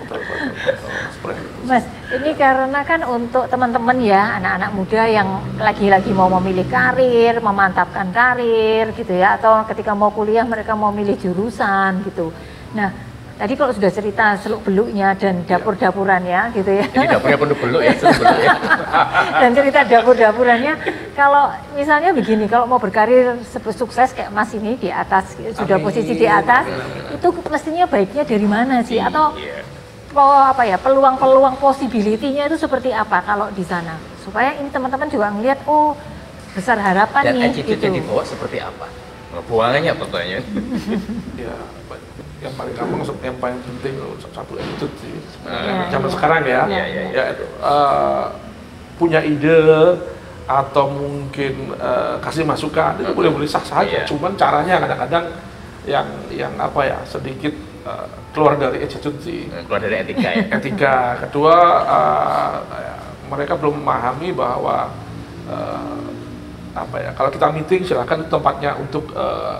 [SPEAKER 2] betul.
[SPEAKER 3] Mas, ini karena kan untuk teman-teman ya, anak-anak muda yang lagi-lagi mau memilih karir, memantapkan karir gitu ya, atau ketika mau kuliah mereka mau milih jurusan gitu. Nah, tadi kalau sudah cerita seluk-beluknya dan dapur-dapurannya gitu ya.
[SPEAKER 1] Jadi dapurnya penuh beluk ya, seluk-beluk ya.
[SPEAKER 3] Dan cerita dapur-dapurannya, kalau misalnya begini, kalau mau berkarir sukses kayak Mas ini di atas, sudah posisi di atas, itu mestinya baiknya dari mana sih? Atau peluang-peluang possibility-nya itu seperti apa kalau di sana? Supaya ini teman-teman juga ngelihat, oh besar harapan
[SPEAKER 1] Dan
[SPEAKER 3] nih
[SPEAKER 1] attitude
[SPEAKER 3] gitu.
[SPEAKER 1] yang dibawa seperti apa? Buangannya apa pertanyaan?
[SPEAKER 2] Ya, yang paling gampang, yang paling penting satu attitude sih.
[SPEAKER 3] Ya,
[SPEAKER 2] Zaman sekarang ya,
[SPEAKER 1] ya.
[SPEAKER 2] punya ide atau mungkin kasih masukan itu boleh sah saja. Cuman caranya kadang-kadang yang apa ya, sedikit keluar dari attitude sih.
[SPEAKER 1] Keluar dari etika ya.
[SPEAKER 2] Etika. Kedua, mereka belum memahami bahwa apa ya, kalau kita meeting silakan tempatnya untuk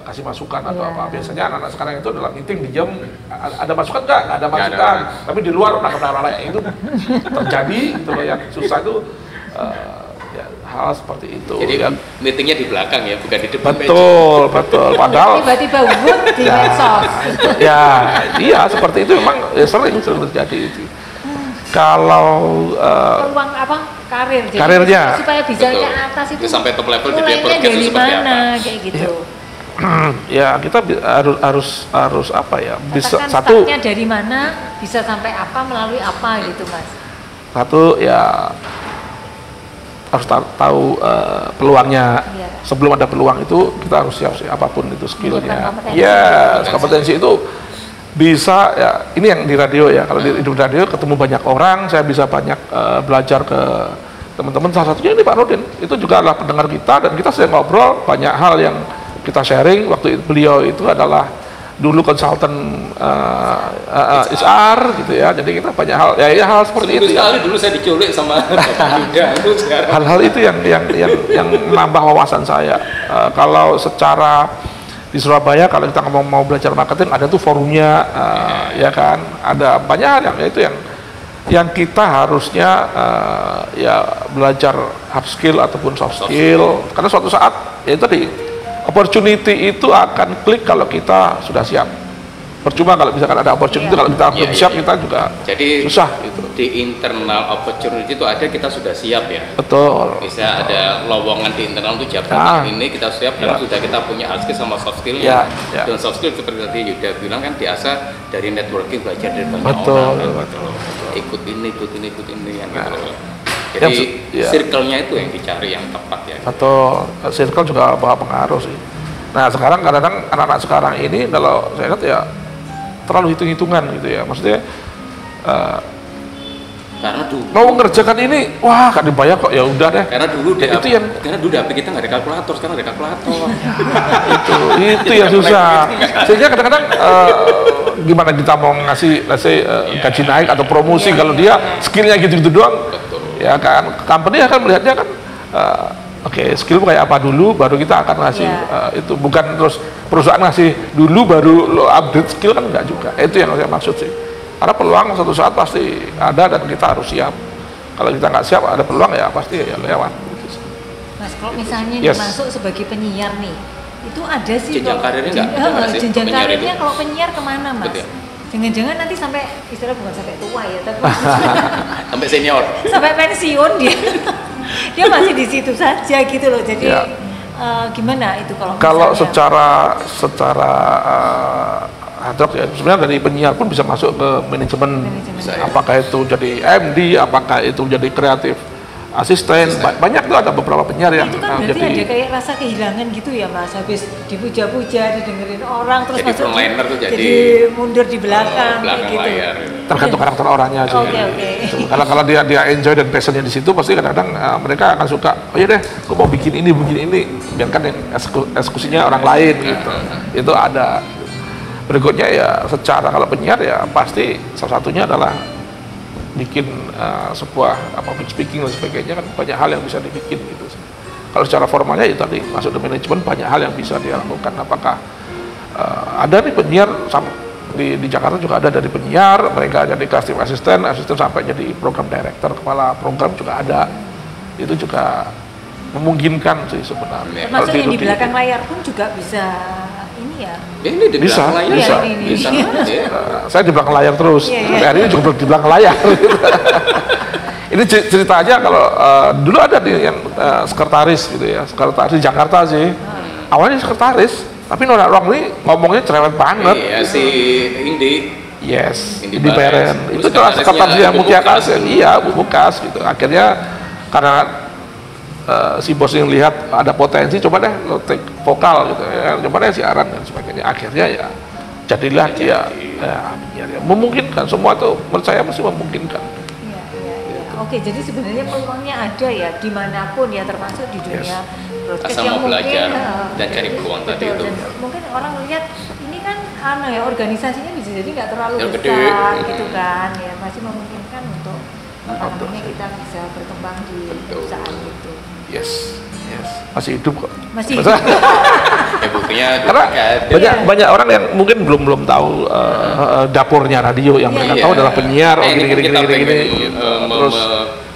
[SPEAKER 2] kasih masukan atau apa. Biasanya anak-anak sekarang itu adalah meeting diam, ada masukan nggak ada masukan, tapi di luar itu terjadi gitu loh. Yang susah itu Ya, hal seperti itu.
[SPEAKER 1] Jadi
[SPEAKER 2] ya.
[SPEAKER 1] meetingnya di belakang ya, bukan di depan meja.
[SPEAKER 2] Betul. Padahal
[SPEAKER 3] tiba-tiba wut di
[SPEAKER 2] Ya.
[SPEAKER 3] medsos.
[SPEAKER 2] ya, iya seperti itu memang sering terjadi itu. Kalau
[SPEAKER 3] Peluang apa karir jadi
[SPEAKER 2] Karirnya.
[SPEAKER 3] supaya bisa
[SPEAKER 1] Betul.
[SPEAKER 3] ke atas itu
[SPEAKER 1] Itu sampai top level di
[SPEAKER 3] mulainya
[SPEAKER 1] broadcast
[SPEAKER 3] dari
[SPEAKER 1] itu seperti
[SPEAKER 3] mana
[SPEAKER 1] apa?
[SPEAKER 3] kayak gitu.
[SPEAKER 2] ya kita harus apa ya? Bisa
[SPEAKER 3] Katakan
[SPEAKER 2] satu
[SPEAKER 3] startnya dari mana, bisa sampai apa, melalui apa gitu Mas.
[SPEAKER 2] Satu ya harus tahu peluangnya.
[SPEAKER 3] Iya.
[SPEAKER 2] Sebelum ada peluang itu kita harus siap sih apapun itu skillnya.
[SPEAKER 3] Menyiapkan kompetensi.
[SPEAKER 2] Ya, kompetensi itu bisa ya. Ini yang di radio ya. Kalau di radio ketemu banyak orang, saya bisa banyak belajar ke teman-teman. Salah satunya ini Pak Nurdin. Itu juga adalah pendengar kita dan kita sering ngobrol banyak hal yang kita sharing. Waktu beliau itu adalah dulu konsultan HR gitu ya, jadi kita banyak hal ya hal seperti itu ya.
[SPEAKER 1] Dulu saya diculik sama Bapak Yuda, itu sekarang.
[SPEAKER 2] Hal-hal itu yang menambah wawasan saya. Kalau secara di Surabaya kalau kita mau belajar marketing ada tuh forumnya, ya kan, ada banyak hal yang kita harusnya ya belajar hard skill ataupun soft skill, karena suatu saat ya tadi opportunity itu akan klik kalau kita sudah siap. Percuma kalau misalkan ada opportunity kalau kita belum siap kita juga
[SPEAKER 1] Jadi
[SPEAKER 2] susah gitu.
[SPEAKER 1] di internal opportunity itu ada, kita sudah siap ya.
[SPEAKER 2] Betul.
[SPEAKER 1] Bisa ada lowongan di internal untuk jabatan ini kita siap karena sudah kita punya hard skill sama soft skill.
[SPEAKER 2] Ya.
[SPEAKER 1] Dan soft skill seperti tadi Yuda bilang kan diasah dari networking, belajar dari banyak
[SPEAKER 2] Betul,
[SPEAKER 1] orang kan,
[SPEAKER 2] betul.
[SPEAKER 1] ikut ini kan gitu loh. Jadi circle-nya itu yang dicari yang tepat ya.
[SPEAKER 2] Atau circle juga pengaruh sih. Nah sekarang kadang-kadang anak-anak sekarang ini kalau saya lihat ya terlalu hitung-hitungan gitu ya. Maksudnya
[SPEAKER 1] Karena dulu
[SPEAKER 2] mau mengerjakan ini, wah kan dibayar kok, ya udah deh.
[SPEAKER 1] karena dulu
[SPEAKER 2] Ya, itu yang
[SPEAKER 1] karena dulu HP kita nggak ada kalkulator, sekarang ada kalkulator.
[SPEAKER 2] itu yang susah. Sehingga kadang-kadang gimana kita mau ngasih gaji naik atau promosi kalau dia skillnya gitu-gitu doang.
[SPEAKER 1] Betul.
[SPEAKER 2] Ya kan, company akan melihatnya kan oke, skill kayak apa dulu baru kita akan ngasih itu, bukan terus perusahaan ngasih dulu baru lo update skill, kan enggak juga. Itu yang saya maksud sih. Karena peluang suatu saat pasti ada dan kita harus siap. Kalau kita nggak siap ada peluang ya pasti ya lewat. Gitu.
[SPEAKER 3] Mas, kalau misalnya
[SPEAKER 2] Yes.
[SPEAKER 3] masuk sebagai penyiar nih, itu ada sih
[SPEAKER 1] Jenjang
[SPEAKER 3] kok.
[SPEAKER 1] karirnya nggak? Ada nggak sih
[SPEAKER 3] Jenjang
[SPEAKER 1] penyiar
[SPEAKER 3] karirnya
[SPEAKER 1] itu?
[SPEAKER 3] kalau penyiar kemana Mas?
[SPEAKER 1] Betul.
[SPEAKER 3] Jangan-jangan nanti sampai istilah bukan sampai tua ya, tapi
[SPEAKER 1] Sampai senior.
[SPEAKER 3] sampai pensiun dia masih di situ saja gitu loh. Jadi
[SPEAKER 2] Ya.
[SPEAKER 3] gimana itu kalau
[SPEAKER 2] Kalau
[SPEAKER 3] misalnya
[SPEAKER 2] secara hadrock ya, sebenarnya dari penyiar pun bisa masuk ke manajemen.
[SPEAKER 1] Bisa, ya.
[SPEAKER 2] Apakah itu jadi MD, apakah itu jadi kreatif asisten. Banyak tuh ada beberapa penyiar yang
[SPEAKER 3] itu kan berarti ada kayak rasa kehilangan gitu ya Mas, habis dipuja-puja, didengerin orang terus
[SPEAKER 1] Jadi
[SPEAKER 3] masuk
[SPEAKER 1] frontliner tuh jadi
[SPEAKER 3] mundur di belakang,
[SPEAKER 1] belakang
[SPEAKER 3] kayak gitu.
[SPEAKER 1] layar.
[SPEAKER 2] tergantung karakter orangnya sih.
[SPEAKER 3] Oke.
[SPEAKER 2] Gitu. Kalau dia enjoy dan passionnya di situ, pasti kadang-kadang mereka akan suka. Oh iya deh, gue mau bikin ini, biarkan yang eksekusinya orang lain gitu. Itu ada. Berikutnya ya secara kalau penyiar ya pasti salah satunya adalah bikin sebuah public speaking dan sebagainya, kan banyak hal yang bisa dibikin gitu. Kalau secara formalnya itu tadi masuk ke manajemen, banyak hal yang bisa dia lakukan. Apakah ada nih penyiar di Jakarta juga ada dari penyiar, mereka jadi kreatif asisten sampai jadi program director, kepala program juga ada. Itu juga memungkinkan sih sebenarnya.
[SPEAKER 3] Termasuk
[SPEAKER 2] Kalau
[SPEAKER 3] yang di belakang
[SPEAKER 2] dunia.
[SPEAKER 3] layar pun juga bisa ini ya.
[SPEAKER 1] Ini di
[SPEAKER 2] Bisa,
[SPEAKER 1] belakang layar.
[SPEAKER 2] bisa.
[SPEAKER 1] Bisa. Iya.
[SPEAKER 2] Saya di belakang layar terus.
[SPEAKER 3] Iya.
[SPEAKER 2] Sampai hari ini juga di belakang layar. Ini cerita aja kalau dulu ada yang sekretaris gitu ya, sekretaris di Jakarta sih. Awalnya sekretaris, tapi Nora Ruang ini ngomongnya cerewet banget.
[SPEAKER 1] Iya, si Indi.
[SPEAKER 2] Yes,
[SPEAKER 1] Indi
[SPEAKER 2] di Beren.
[SPEAKER 1] Barens.
[SPEAKER 2] Itu adalah sekretaris yang
[SPEAKER 1] Bu
[SPEAKER 2] Mutia
[SPEAKER 1] Bukas.
[SPEAKER 2] Kasih. Iya, Bu Bukas gitu. Akhirnya karena si bos yang lihat ada potensi, coba deh lo take vokal gitu ya, coba deh siaran dan sebagainya. Akhirnya ya jadilah dia ya, memungkinkan semua itu, menurut saya masih memungkinkan.
[SPEAKER 3] Iya. Oke, jadi sebenarnya peluangnya ada ya dimanapun ya, termasuk di dunia broadcast
[SPEAKER 1] Asal
[SPEAKER 3] yang
[SPEAKER 1] mau belajar
[SPEAKER 3] mungkin
[SPEAKER 1] dan cari peluang tadi
[SPEAKER 3] betul,
[SPEAKER 1] itu.
[SPEAKER 3] dan mungkin orang melihat ini kan organisasinya bisa jadi nggak terlalu
[SPEAKER 1] Yang gede.
[SPEAKER 3] besar gitu kan ya, masih memungkinkan untuk kita bisa berkembang di perusahaan itu.
[SPEAKER 2] Yes, masih hidup kok.
[SPEAKER 3] Masih
[SPEAKER 1] Ya buktinya
[SPEAKER 2] Karena
[SPEAKER 1] ada.
[SPEAKER 2] banyak orang yang mungkin belum tahu dapurnya radio, yang mereka tahu adalah penyiar,
[SPEAKER 1] Ini
[SPEAKER 2] gini.
[SPEAKER 1] kita pengen,
[SPEAKER 2] Gitu. Terus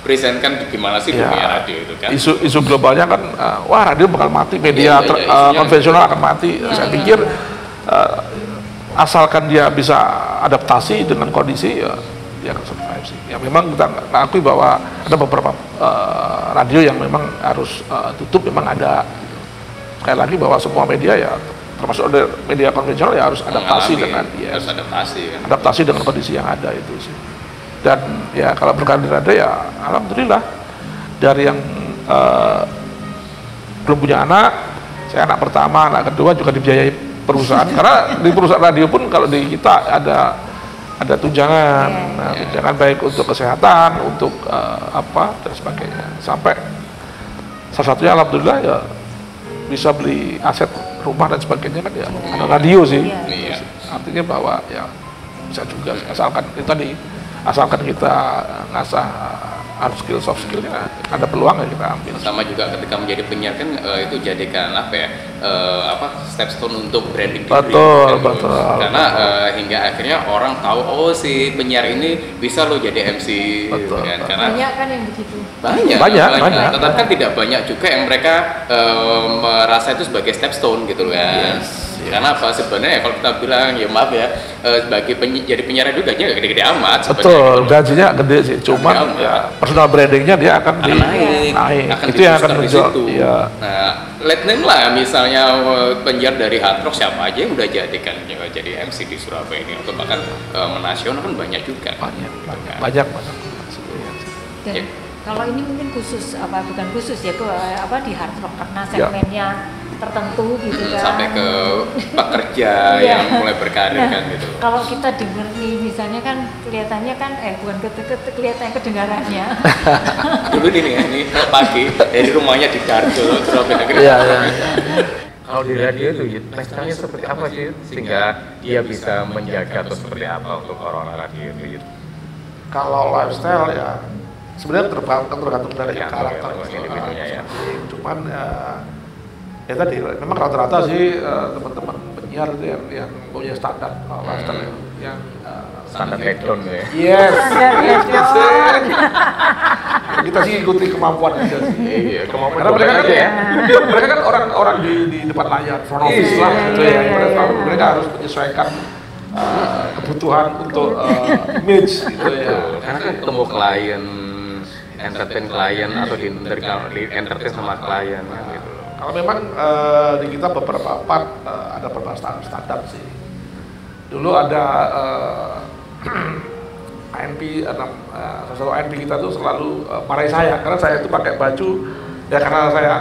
[SPEAKER 4] presentkan gimana sih
[SPEAKER 2] Ya,
[SPEAKER 4] dunia radio itu kan.
[SPEAKER 2] isu globalnya kan, wah radio bakal mati, media
[SPEAKER 4] isunya
[SPEAKER 2] konvensional akan mati. Saya pikir asalkan dia bisa adaptasi dengan kondisi, ya dia akan survive sih. Ya memang kita akui bahwa ada beberapa radio yang memang harus tutup, memang ada. Sekali lagi bahwa semua media ya, termasuk media konvensional ya harus adaptasi dengan
[SPEAKER 4] harus adaptasi kan.
[SPEAKER 2] adaptasi dengan kondisi yang ada itu sih. Dan ya kalau berkarir di radio ya alhamdulillah, dari yang belum punya anak, saya anak pertama, anak kedua juga dibiayai perusahaan. Karena di perusahaan radio pun kalau di kita ada tunjangan, tunjangan baik untuk kesehatan, untuk apa dan sebagainya. Sampai salah satunya alhamdulillah ya bisa beli aset rumah dan sebagainya kan ya ada radio sih.
[SPEAKER 4] Iya.
[SPEAKER 2] Artinya bahwa ya bisa juga asalkan kita ngasah hard skill, soft skillnya, ada peluang ya kita ambil.
[SPEAKER 4] Sama juga ketika menjadi penyiar kan itu jadikan apa ya stepstone untuk branding diri.
[SPEAKER 2] Betul,
[SPEAKER 4] kan,
[SPEAKER 2] betul.
[SPEAKER 4] Karena hingga akhirnya orang tahu oh si penyiar ini bisa lo jadi MC.
[SPEAKER 2] Betul,
[SPEAKER 4] Kan?
[SPEAKER 2] betul.
[SPEAKER 4] Karena
[SPEAKER 3] Banyak kan yang begitu.
[SPEAKER 2] Banyak.
[SPEAKER 4] Tetapi kan tidak banyak juga yang mereka merasa itu sebagai stepstone gitu kan.
[SPEAKER 2] Yes.
[SPEAKER 4] Karena apa sebenarnya kalau kita bilang ya maaf ya sebagai jadi penyiar itu gajinya gak gede-gede amat.
[SPEAKER 2] Betul, gajinya gede sih, cuman ya personal brandingnya dia akan naik.
[SPEAKER 4] Akan
[SPEAKER 2] Itu yang akan
[SPEAKER 4] di
[SPEAKER 2] menjual.
[SPEAKER 4] situ.
[SPEAKER 2] Iya.
[SPEAKER 4] Nah, let name lah misalnya penyiar dari Hard Rock siapa aja yang udah jadikan jadi MC di Surabaya ini atau bahkan menasional kan banyak juga.
[SPEAKER 2] Banyak.
[SPEAKER 3] Dan
[SPEAKER 4] Ya.
[SPEAKER 3] kalau ini mungkin khusus bukan khusus ya di hard rock karena segmennya tertentu gitu kan.
[SPEAKER 4] Sampai ke pekerja
[SPEAKER 3] Iya.
[SPEAKER 4] yang mulai berkarir
[SPEAKER 3] Nah,
[SPEAKER 4] kan gitu.
[SPEAKER 3] Kalau kita dengar nih misalnya kan kelihatannya kan bukan kelihatan kedengarannya.
[SPEAKER 4] Dulu ini pagi dari rumahnya di Darjo Surabaya.
[SPEAKER 2] Iya.
[SPEAKER 1] Kalau di radio itu lifestyle-nya seperti apa sih sehingga dia bisa menjaga atau seperti apa untuk orang-orang radio itu?
[SPEAKER 2] Kalau lifestyle ya sebenarnya tergantung dari
[SPEAKER 1] Ya,
[SPEAKER 2] karakter
[SPEAKER 1] individunya ya.
[SPEAKER 2] Cuman ya tadi memang rata-rata sih teman-teman penyiar itu yang punya standar lifestyle yang
[SPEAKER 1] Standar head-on ya.
[SPEAKER 2] yes.
[SPEAKER 3] Standar
[SPEAKER 2] Kita sih ikuti kemampuan aja sih.
[SPEAKER 1] Iya, kemampuan
[SPEAKER 2] Karena mereka kan
[SPEAKER 1] aja ya.
[SPEAKER 2] mereka kan orang di depan layar, front office lah gitu ya. Mereka harus menyesuaikan kebutuhan untuk image gitu ya.
[SPEAKER 1] Karena kan ketemu klien, entertain klien atau di entertain sama klien kan gitu.
[SPEAKER 2] Kalau memang di kita beberapa part ada beberapa standar sih. Dulu ada ANP, salah satu ANP kita tuh selalu marahi saya karena saya itu pakai baju ya karena saya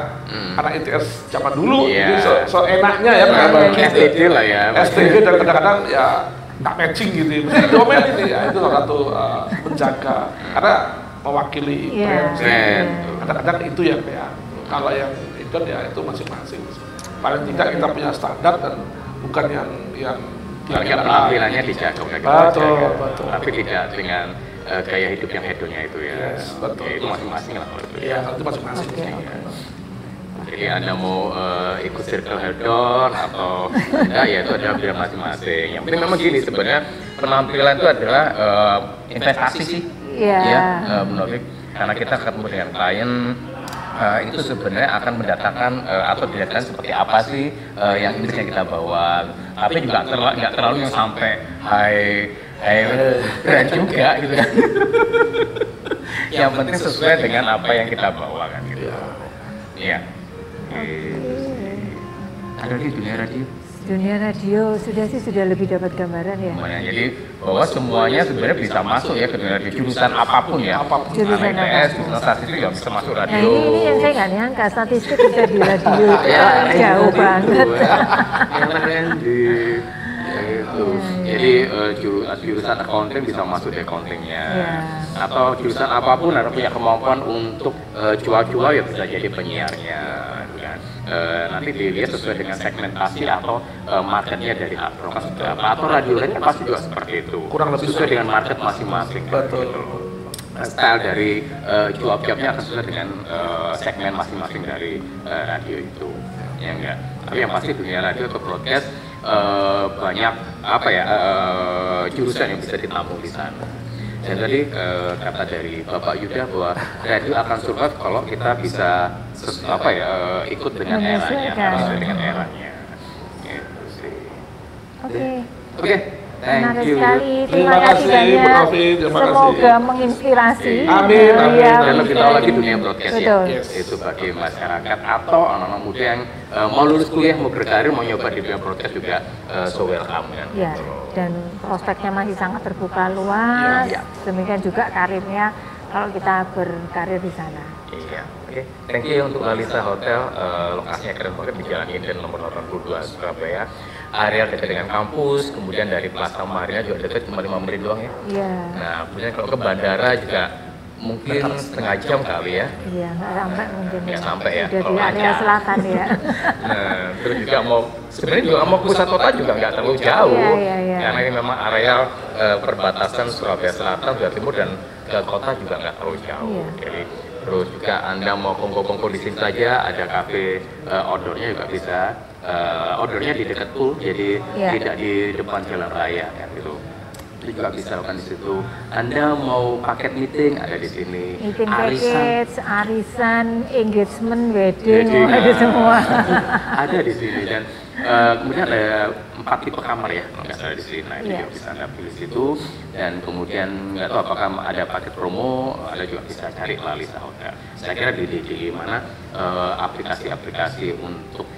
[SPEAKER 2] anak ITS zaman dulu,
[SPEAKER 1] Iya.
[SPEAKER 2] jadi so enaknya ya pakai baju
[SPEAKER 1] STD lah ya.
[SPEAKER 2] STD dan kadang-kadang ya nggak matching gitu, mesti diomelin nih ya itu salah satu menjaga karena mewakili
[SPEAKER 3] Iya.
[SPEAKER 2] brand. Kadang-kadang itu yang ya kalau yang itu ya itu masing-masing. Paling tidak kita punya standar dan bukan yang
[SPEAKER 1] Karena penampilannya dijaga,
[SPEAKER 2] betul.
[SPEAKER 1] tapi tidak dengan gaya hidup yang hedonnya itu ya.
[SPEAKER 2] Yes, betul.
[SPEAKER 1] Ya, itu masing-masing lah kalau itu.
[SPEAKER 2] Iya, itu masing-masing.
[SPEAKER 3] Oke.
[SPEAKER 1] Jadi Anda mau ikut circle hedon atau enggak ya itu adalah pilihan masing-masing. Yang penting memang gini sebenarnya penampilan itu adalah investasi sih.
[SPEAKER 3] Iya.
[SPEAKER 1] Ya, menurut karena kita ketemu dengan klien itu sebenarnya akan mendatangkan atau dilihatkan seperti apa sih yang image yang kita bawa, tapi juga nggak terlalu yang sampai high brand juga gitu kan. Yang penting sesuai dengan apa yang kita bawa kan gitu. Iya. Ada di dunia radio.
[SPEAKER 3] Dunia radio sudah lebih dapat gambaran ya.
[SPEAKER 1] Semuanya. Jadi bahwa semuanya sebenarnya bisa masuk ya ke dunia radio, jurusan apapun ya.
[SPEAKER 3] Jurusan
[SPEAKER 1] Anak IPS,
[SPEAKER 3] apapun.
[SPEAKER 1] jurusan statistik juga bisa masuk
[SPEAKER 3] Nah
[SPEAKER 1] radio.
[SPEAKER 3] ini yang saya nggak nyangka statistik bisa di radio itu
[SPEAKER 1] Ya,
[SPEAKER 3] jauh banget.
[SPEAKER 1] Yang keren di itu. Jadi jurusan accounting bisa masuk di accountingnya.
[SPEAKER 3] Iya.
[SPEAKER 1] Atau jurusan apapun harus punya kemampuan untuk jual-jual ya bisa jadi penyiarnya. Gitu kan. Nanti dilihat sesuai dengan segmentasi atau marketnya dari hard rock atau radio lain kan pasti juga seperti itu.
[SPEAKER 2] Kurang lebih
[SPEAKER 1] sesuai dengan market masing-masing. kan,
[SPEAKER 2] Betul.
[SPEAKER 1] gitu. Style dari job-jobnya akan sesuai dengan segmen masing-masing dari radio itu, ya enggak. Tapi yang pasti dunia radio atau broadcast banyak apa ya jurusan yang bisa ditampung di sana. Dan tadi kata dari Bapak Yuda bahwa radio akan survive kalau kita bisa ikut dengan eranya, harus dengan eranya. Gitu sih. Oke.
[SPEAKER 3] Menarik
[SPEAKER 1] Thank you.
[SPEAKER 3] sekali.
[SPEAKER 2] Terima kasih,
[SPEAKER 3] banyak.
[SPEAKER 2] Bu Novi. Terima kasih.
[SPEAKER 3] Semoga menginspirasi.
[SPEAKER 2] Amin, amin.
[SPEAKER 3] Iya,
[SPEAKER 1] Dan lebih tahu lagi dunia broadcast ya.
[SPEAKER 3] Betul.
[SPEAKER 2] Yes.
[SPEAKER 1] Itu bagi masyarakat atau anak-anak muda yang mau lulus kuliah, mau berkarir, mau nyoba di dunia broadcast juga so welcome kan.
[SPEAKER 3] Ya, dan prospeknya masih sangat terbuka luas.
[SPEAKER 1] Ya.
[SPEAKER 3] Demikian juga karirnya kalau kita berkarir di sana.
[SPEAKER 1] Iya, oke. Thank you untuk Lalisa Hotel, lokasinya keren banget di Jalan Inden nomor 82 Surabaya. Area dekat dengan kampus, kemudian dari Plaza Marina juga dekat cuma 5 menit doang ya.
[SPEAKER 3] Iya.
[SPEAKER 1] Nah, kemudian kalau ke bandara juga mungkin setengah jam kali ya.
[SPEAKER 3] Iya, nggak sampai mungkin.
[SPEAKER 1] Nggak sampai ya,
[SPEAKER 3] Udah di
[SPEAKER 1] kalau
[SPEAKER 3] area
[SPEAKER 1] lancar.
[SPEAKER 3] selatan ya.
[SPEAKER 1] Nah, terus juga sebenarnya juga mau pusat kota juga nggak terlalu jauh,
[SPEAKER 3] Iya.
[SPEAKER 1] karena ini memang area perbatasan Surabaya Selatan, Jawa Timur dan ke kota juga nggak terlalu jauh.
[SPEAKER 3] Iya.
[SPEAKER 1] Jadi terus juga Anda mau kongko-kongko di sini saja, ada kafe outdoornya juga bisa. Outdoornya di dekat pool, jadi
[SPEAKER 3] Iya.
[SPEAKER 1] tidak di depan jalan raya kan gitu. Itu juga bisa lakukan di situ. Anda mau paket meeting ada di sini.
[SPEAKER 3] Meeting
[SPEAKER 1] Arisan
[SPEAKER 3] package, arisan, engagement, wedding,
[SPEAKER 1] Wedding,
[SPEAKER 3] ada semua.
[SPEAKER 1] ada di sini dan kemudian ada 4 tipe kamar ya kalau nggak salah di sini. Nah itu
[SPEAKER 3] Iya.
[SPEAKER 1] juga bisa Anda pilih situ dan kemudian nggak tahu apakah ada paket promo, ada juga bisa cari Lalisa Hotel. Saya kira di mana aplikasi-aplikasi untuk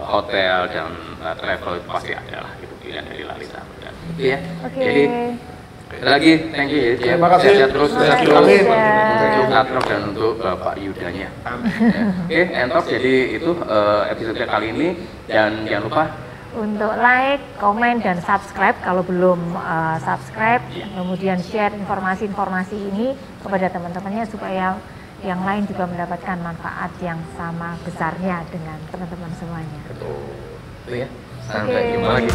[SPEAKER 1] hotel dan travel itu pasti ada lah itu pilihan dari Lalisa Hotel. Ya.
[SPEAKER 3] Oke.
[SPEAKER 1] Jadi lagi thank you ya.
[SPEAKER 2] Terima kasih.
[SPEAKER 1] Sehat terus.
[SPEAKER 3] Terima kasih.
[SPEAKER 2] Amin.
[SPEAKER 1] Untuk Atrof dan untuk Bapak Yudanya. Oke, Entok, jadi itu episode kali ini dan jangan lupa
[SPEAKER 3] Untuk like, komen, dan subscribe kalau belum subscribe, kemudian share informasi-informasi ini kepada teman-temannya supaya yang lain juga mendapatkan manfaat yang sama besarnya dengan teman-teman semuanya.
[SPEAKER 1] itu ya. Sampai
[SPEAKER 3] Oke.
[SPEAKER 1] jumpa lagi.